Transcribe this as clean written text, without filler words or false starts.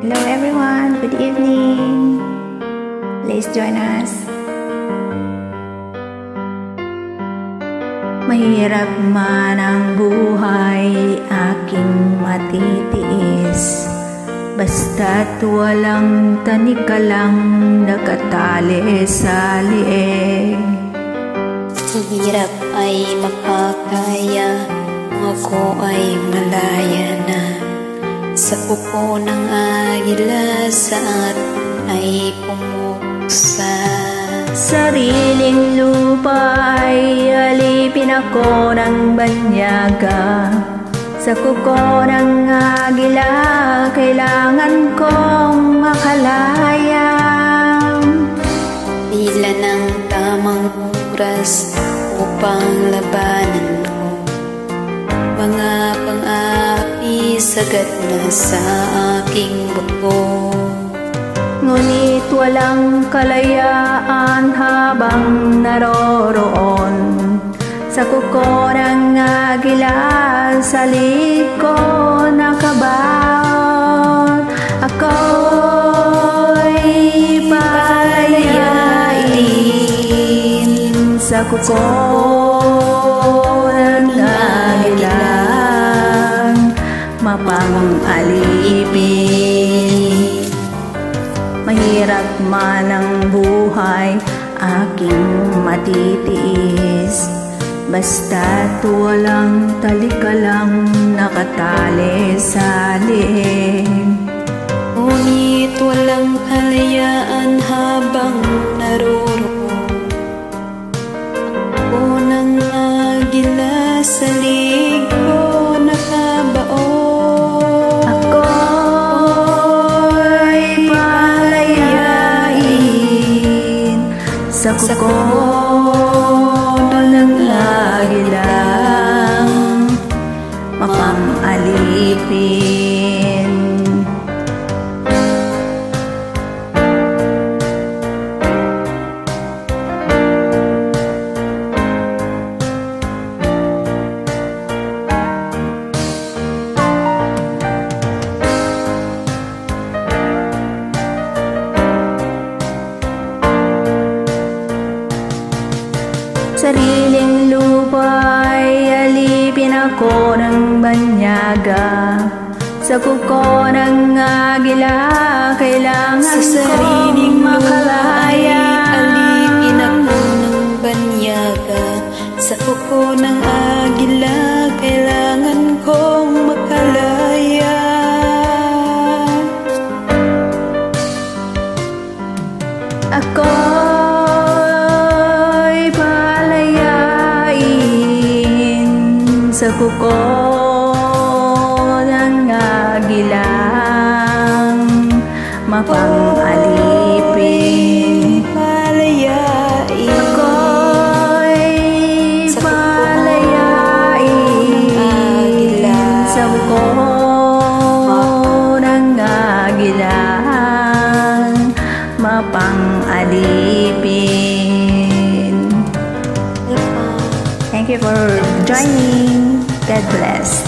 Hello everyone, good evening. Please join us. Mahirap man ang buhay, aking matitiis. Basta't walang tanikalang nakatali sa liig. Ang hirap ay makakaya, ako ay malaya na. Sa kuko ng agila saat ay pumuksa. Sariling lupa ay alipin ako ng banyaga. Sa kuko ng agila, kailangan kong makalaya. Ilan ang tamang oras upang labanan ko mga pang-api sagat na sa aking buto. Ngunit walang kalayaan habang naroroon sa kuko ng agila, sa liko nakabaon. Ako'y palayain sa kuko ng agila, mapang-alipin. Mahirap man ang buhay, aking matitiis. Basta't walang talikalang nakatali sa liig. Ngunit walang kalayaan habang naroroon ako ng agila, sa ligo nakabaon. Ako'y palayain sa kuko ng agila, mapang-alipin. Sariling lupa'y alipin ako ng banyaga. Sa kuko ng agila, kailangan sa kong makalaya. Alipin ako ng banyaga. Sa kuko ng agila, kailangan kong makalaya. Ako'y palayain sa kuko ng agilang, mapang-alipin. Palayain. Ako'y palayain sa kuko ng agilang, mapang-alipin. Thank you for joining. God bless.